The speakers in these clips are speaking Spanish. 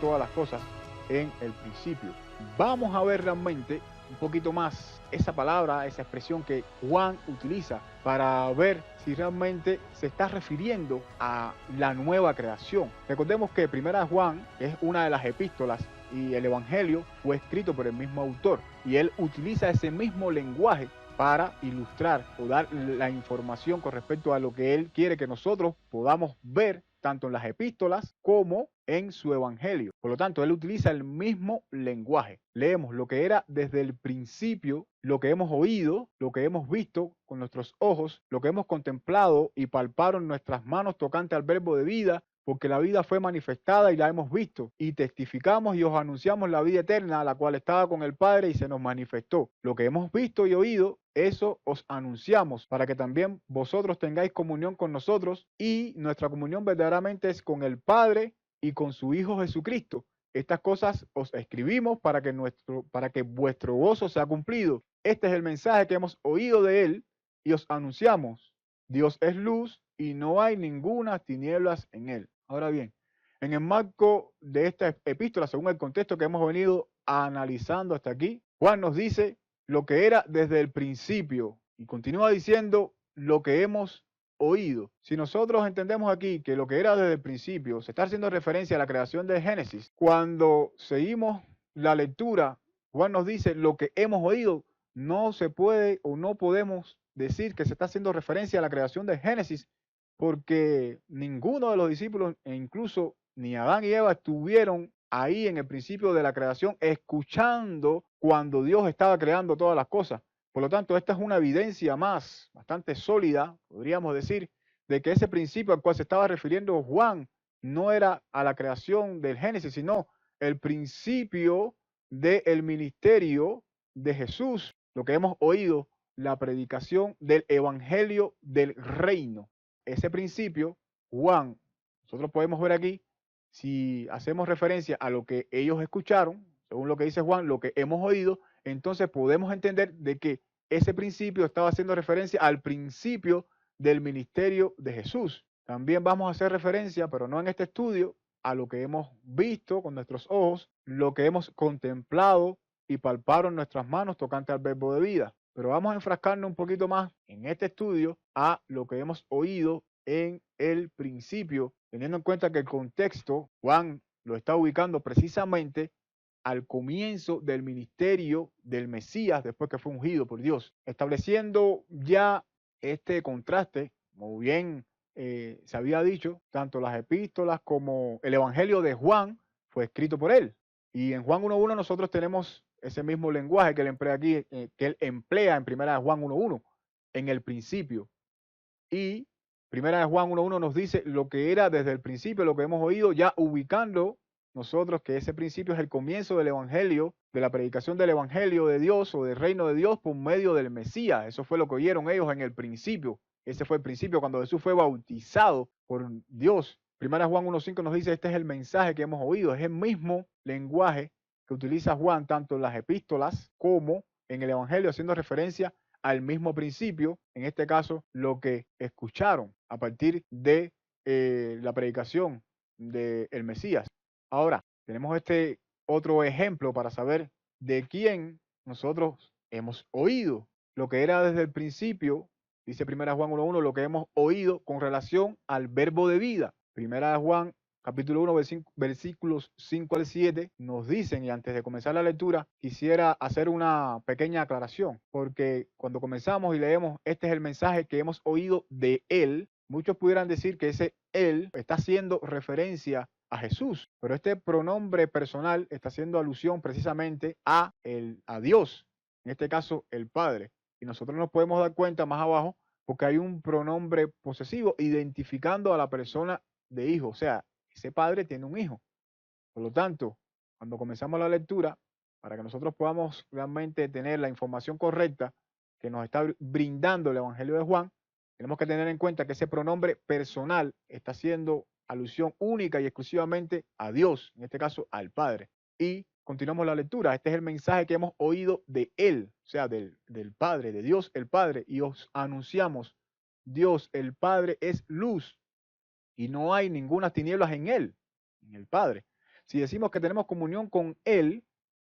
todas las cosas en el principio. Vamos a ver realmente un poquito más esa palabra, esa expresión que Juan utiliza para ver si realmente se está refiriendo a la nueva creación. Recordemos que Primera de Juan es una de las epístolas y el Evangelio fue escrito por el mismo autor y él utiliza ese mismo lenguaje para ilustrar o dar la información con respecto a lo que él quiere que nosotros podamos ver tanto en las epístolas como en su evangelio. Por lo tanto, él utiliza el mismo lenguaje. Leemos lo que era desde el principio, lo que hemos oído, lo que hemos visto con nuestros ojos, lo que hemos contemplado y palparon nuestras manos tocante al verbo de vida, porque la vida fue manifestada y la hemos visto, y testificamos y os anunciamos la vida eterna, la cual estaba con el Padre y se nos manifestó. Lo que hemos visto y oído, eso os anunciamos, para que también vosotros tengáis comunión con nosotros, y nuestra comunión verdaderamente es con el Padre y con su Hijo Jesucristo. Estas cosas os escribimos para que vuestro gozo sea cumplido. Este es el mensaje que hemos oído de él y os anunciamos. Dios es luz y no hay ninguna tinieblas en él. Ahora bien, en el marco de esta epístola, según el contexto que hemos venido analizando hasta aquí, Juan nos dice lo que era desde el principio y continúa diciendo lo que hemos oído. Si nosotros entendemos aquí que lo que era desde el principio se está haciendo referencia a la creación de Génesis, cuando seguimos la lectura, Juan nos dice lo que hemos oído, no se puede o no podemos decir que se está haciendo referencia a la creación de Génesis, porque ninguno de los discípulos, e incluso ni Adán y Eva, estuvieron ahí en el principio de la creación escuchando cuando Dios estaba creando todas las cosas. Por lo tanto, esta es una evidencia más, bastante sólida, podríamos decir, de que ese principio al cual se estaba refiriendo Juan no era a la creación del Génesis, sino el principio del ministerio de Jesús, lo que hemos oído, la predicación del evangelio del reino. Ese principio, Juan, nosotros podemos ver aquí, si hacemos referencia a lo que ellos escucharon, según lo que dice Juan, lo que hemos oído, entonces podemos entender de que ese principio estaba haciendo referencia al principio del ministerio de Jesús. También vamos a hacer referencia, pero no en este estudio, a lo que hemos visto con nuestros ojos, lo que hemos contemplado y palparon nuestras manos tocante al verbo de vida. Pero vamos a enfrascarnos un poquito más en este estudio a lo que hemos oído en el principio, teniendo en cuenta que el contexto, Juan lo está ubicando precisamente al comienzo del ministerio del Mesías después que fue ungido por Dios, estableciendo ya este contraste, como bien se había dicho, tanto las epístolas como el Evangelio de Juan fue escrito por él. Y en Juan 1.1 nosotros tenemos ese mismo lenguaje que él emplea aquí, que él emplea en primera de Juan 1.1, en el principio. Y primera de Juan 1.1 nos dice lo que era desde el principio, lo que hemos oído, ya ubicando nosotros que ese principio es el comienzo del evangelio, de la predicación del evangelio de Dios o del reino de Dios por medio del Mesías. Eso fue lo que oyeron ellos en el principio. Ese fue el principio cuando Jesús fue bautizado por Dios. Primera Juan 1.5 nos dice, este es el mensaje que hemos oído. Es el mismo lenguaje que utiliza Juan tanto en las epístolas como en el evangelio, haciendo referencia al mismo principio, en este caso, lo que escucharon a partir de la predicación del Mesías. Ahora, tenemos este otro ejemplo para saber de quién nosotros hemos oído. Lo que era desde el principio, dice primera Juan 1.1, lo que hemos oído con relación al verbo de vida. Primera Juan capítulo 1, versículos 5 al 7, nos dicen, y antes de comenzar la lectura, quisiera hacer una pequeña aclaración, porque cuando comenzamos y leemos, este es el mensaje que hemos oído de él, muchos pudieran decir que ese él está haciendo referencia a Jesús, pero este pronombre personal está haciendo alusión precisamente a Dios, en este caso el Padre, y nosotros nos podemos dar cuenta más abajo porque hay un pronombre posesivo identificando a la persona de hijo, o sea, ese padre tiene un hijo. Por lo tanto, cuando comenzamos la lectura, para que nosotros podamos realmente tener la información correcta que nos está brindando el Evangelio de Juan, tenemos que tener en cuenta que ese pronombre personal está haciendo alusión única y exclusivamente a Dios, en este caso al Padre. Y continuamos la lectura. Este es el mensaje que hemos oído de Él, o sea, del Padre, de Dios el Padre, y os anunciamos, Dios el Padre es luz y no hay ninguna tinieblas en él, en el Padre. Si decimos que tenemos comunión con Él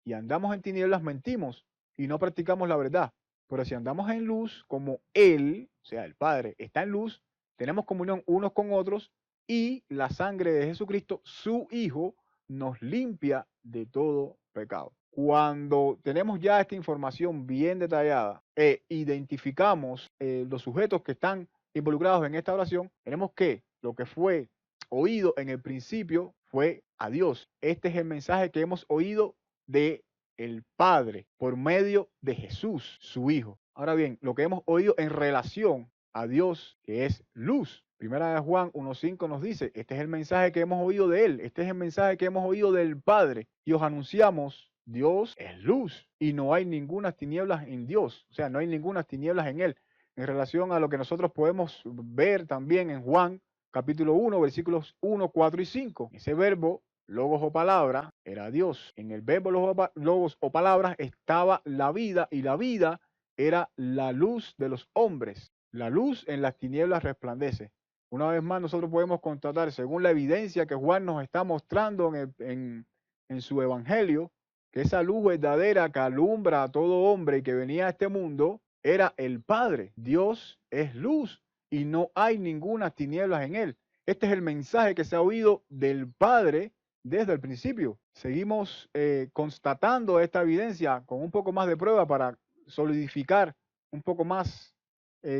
y andamos en tinieblas, mentimos y no practicamos la verdad. Pero si andamos en luz, como Él, o sea, el Padre, está en luz, tenemos comunión unos con otros y la sangre de Jesucristo, su Hijo, nos limpia de todo pecado. Cuando tenemos ya esta información bien detallada e identificamos los sujetos que están involucrados en esta oración, tenemos que lo que fue oído en el principio fue a Dios. Este es el mensaje que hemos oído de el Padre por medio de Jesús, su Hijo. Ahora bien, lo que hemos oído en relación a Dios, que es luz. Primera de Juan 1.5 nos dice, este es el mensaje que hemos oído de Él, este es el mensaje que hemos oído del Padre, y os anunciamos, Dios es luz, y no hay ninguna tinieblas en Dios, o sea, no hay ninguna tinieblas en Él. En relación a lo que nosotros podemos ver también en Juan, capítulo 1, versículos 1, 4 y 5. Ese verbo logos o palabra era Dios. En el verbo logos o palabras estaba la vida y la vida era la luz de los hombres. La luz en las tinieblas resplandece. Una vez más nosotros podemos constatar, según la evidencia que Juan nos está mostrando en su evangelio, que esa luz verdadera que alumbra a todo hombre y que venía a este mundo era el Padre. Dios es luz y no hay ninguna tinieblas en él. Este es el mensaje que se ha oído del Padre desde el principio. Seguimos constatando esta evidencia con un poco más de prueba para solidificar un poco más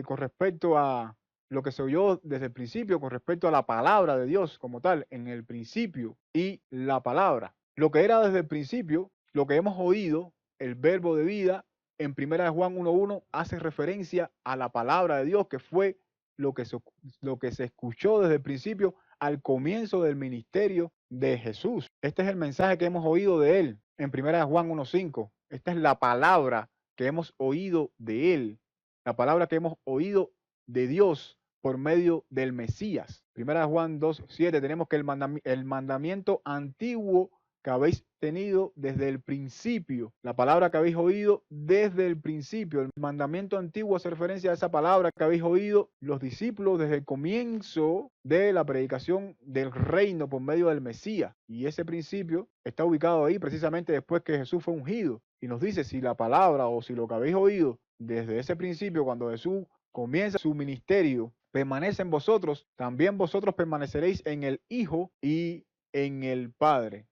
con respecto a lo que se oyó desde el principio, con respecto a la palabra de Dios como tal, en el principio y la palabra. Lo que era desde el principio, lo que hemos oído, el verbo de vida, en 1 Juan 1.1 hace referencia a la palabra de Dios, que fue lo que se escuchó desde el principio al comienzo del ministerio de Jesús. Este es el mensaje que hemos oído de él en 1 Juan 1.5. Esta es la palabra que hemos oído de él, la palabra que hemos oído de Dios por medio del Mesías. 1 Juan 2.7 tenemos que el mandamiento antiguo que habéis tenido desde el principio, la palabra que habéis oído desde el principio. El mandamiento antiguo hace referencia a esa palabra que habéis oído los discípulos desde el comienzo de la predicación del reino por medio del Mesías. Y ese principio está ubicado ahí precisamente después que Jesús fue ungido. Y nos dice, si la palabra o si lo que habéis oído desde ese principio, cuando Jesús comienza su ministerio, permanece en vosotros, también vosotros permaneceréis en el Hijo y en el Padre.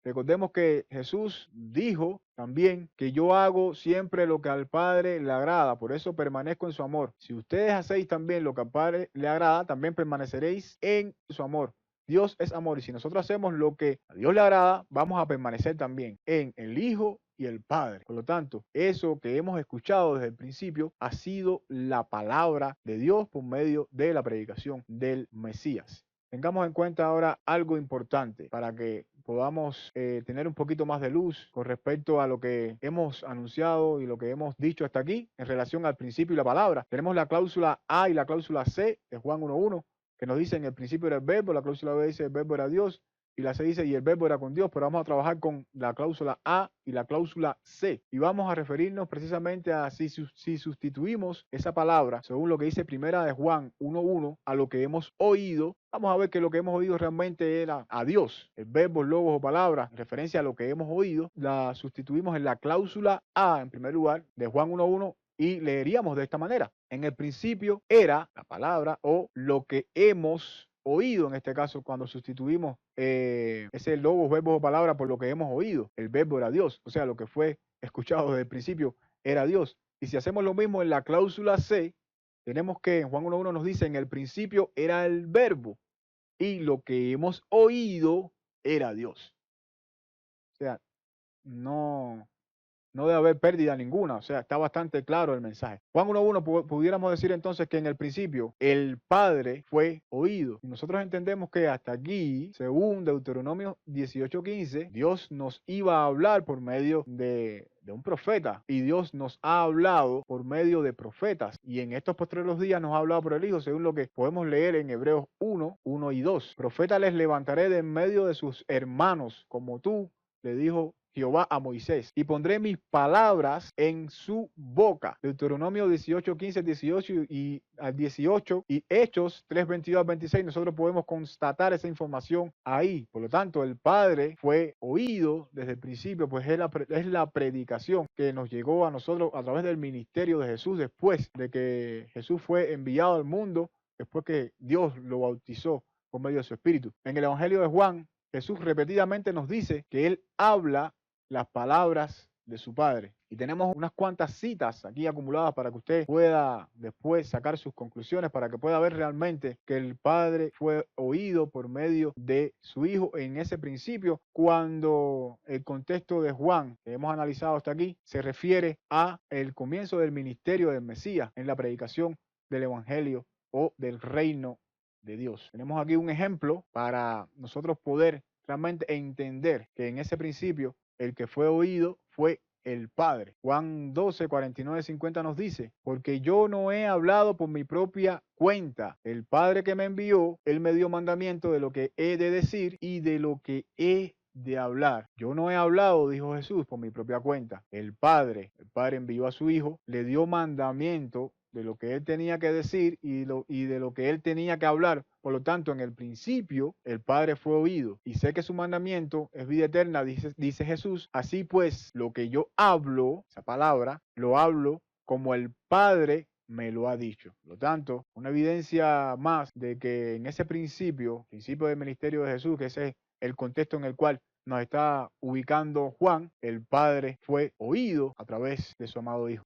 Recordemos que Jesús dijo también que yo hago siempre lo que al Padre le agrada, por eso permanezco en su amor. Si ustedes hacéis también lo que al Padre le agrada, también permaneceréis en su amor. Dios es amor y si nosotros hacemos lo que a Dios le agrada, vamos a permanecer también en el Hijo y el Padre. Por lo tanto, eso que hemos escuchado desde el principio ha sido la palabra de Dios por medio de la predicación del Mesías. Tengamos en cuenta ahora algo importante para que podamos tener un poquito más de luz con respecto a lo que hemos anunciado y lo que hemos dicho hasta aquí en relación al principio y la palabra. Tenemos la cláusula A y la cláusula C de Juan 1.1 que nos dice en el principio era el verbo, la cláusula B dice el verbo era Dios y la C dice y el verbo era con Dios, pero vamos a trabajar con la cláusula A y la cláusula C y vamos a referirnos precisamente a si sustituimos esa palabra según lo que dice primera de Juan 1.1 a lo que hemos oído. Vamos a ver que lo que hemos oído realmente era a Dios. El verbo, logos o palabra, en referencia a lo que hemos oído, la sustituimos en la cláusula A, en primer lugar, de Juan 1.1, y leeríamos de esta manera. En el principio era la palabra o lo que hemos oído, en este caso, cuando sustituimos ese logos, verbo o palabra por lo que hemos oído. El verbo era Dios, o sea, lo que fue escuchado desde el principio era Dios. Y si hacemos lo mismo en la cláusula C, tenemos que en Juan 1.1 nos dice, en el principio era el verbo y lo que hemos oído era Dios. O sea, no debe haber pérdida ninguna, o sea, está bastante claro el mensaje. Juan 1.1 pudiéramos decir entonces que en el principio el Padre fue oído. Y nosotros entendemos que hasta aquí, según Deuteronomio 18.15, Dios nos iba a hablar por medio de un profeta y Dios nos ha hablado por medio de profetas y en estos postreros días nos ha hablado por el Hijo, según lo que podemos leer en Hebreos 1.1 y 2. Profeta les levantaré de en medio de sus hermanos, como tú, le dijo Jehová a Moisés, y pondré mis palabras en su boca. Deuteronomio 18, 15, 18 y al 18 y Hechos 3, 22 al 26, nosotros podemos constatar esa información ahí. Por lo tanto, el Padre fue oído desde el principio, pues es la predicación que nos llegó a nosotros a través del ministerio de Jesús después de que Jesús fue enviado al mundo, después que Dios lo bautizó por medio de su Espíritu. En el Evangelio de Juan, Jesús repetidamente nos dice que Él habla las palabras de su Padre. Y tenemos unas cuantas citas aquí acumuladas para que usted pueda después sacar sus conclusiones, para que pueda ver realmente que el Padre fue oído por medio de su Hijo en ese principio, cuando el contexto de Juan que hemos analizado hasta aquí se refiere a el comienzo del ministerio del Mesías en la predicación del Evangelio o del reino de Dios. Tenemos aquí un ejemplo para nosotros poder realmente entender que en ese principio el que fue oído fue el Padre. Juan 12, 49, 50 nos dice, porque yo no he hablado por mi propia cuenta. El Padre que me envió, Él me dio mandamiento de lo que he de decir y de lo que he de hablar. Yo no he hablado, dijo Jesús, por mi propia cuenta. El Padre envió a su Hijo, le dio mandamiento de lo que él tenía que decir y de lo que él tenía que hablar. Por lo tanto, en el principio, el Padre fue oído. Y sé que su mandamiento es vida eterna, dice Jesús. Así pues, lo que yo hablo, esa palabra, lo hablo como el Padre me lo ha dicho. Por lo tanto, una evidencia más de que en ese principio del ministerio de Jesús, que ese es el contexto en el cual nos está ubicando Juan, el Padre fue oído a través de su amado Hijo.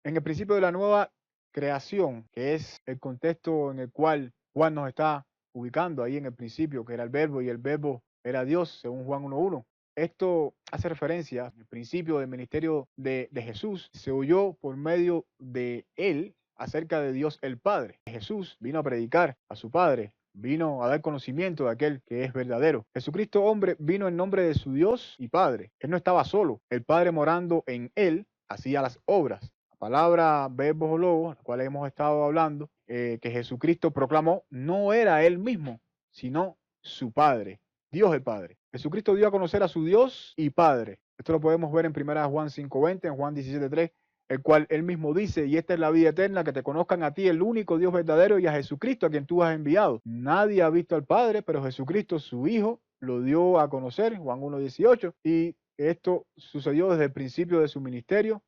En el principio de la nueva creación, que es el contexto en el cual Juan nos está ubicando ahí en el principio, que era el verbo y el verbo era Dios, según Juan 1:1. Esto hace referencia al principio del ministerio de Jesús. Se oyó por medio de él acerca de Dios el Padre. Jesús vino a predicar a su Padre, vino a dar conocimiento de aquel que es verdadero. Jesucristo hombre vino en nombre de su Dios y Padre. Él no estaba solo. El Padre morando en él hacía las obras. Palabra, verbos o logos, la cual hemos estado hablando, que Jesucristo proclamó, no era él mismo, sino su Padre, Dios el Padre. Jesucristo dio a conocer a su Dios y Padre. Esto lo podemos ver en 1 Juan 5:20, en Juan 17:3, el cual él mismo dice, y esta es la vida eterna, que te conozcan a ti, el único Dios verdadero, y a Jesucristo, a quien tú has enviado. Nadie ha visto al Padre, pero Jesucristo, su Hijo, lo dio a conocer, Juan 1:18, y esto sucedió desde el principio de su ministerio,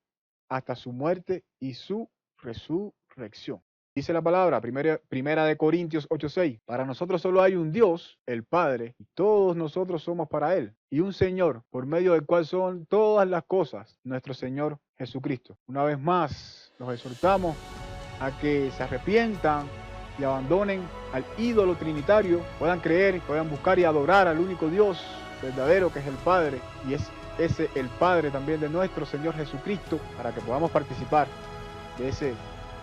hasta su muerte y su resurrección. Dice la palabra, primera de Corintios 8:6, para nosotros solo hay un Dios, el Padre, y todos nosotros somos para Él, y un Señor, por medio del cual son todas las cosas, nuestro Señor Jesucristo. Una vez más, los exhortamos a que se arrepientan y abandonen al ídolo trinitario, puedan creer, puedan buscar y adorar al único Dios verdadero que es el Padre, y es ese el Padre también de nuestro Señor Jesucristo, para que podamos participar de ese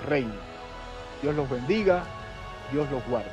reino. Dios los bendiga, Dios los guarde.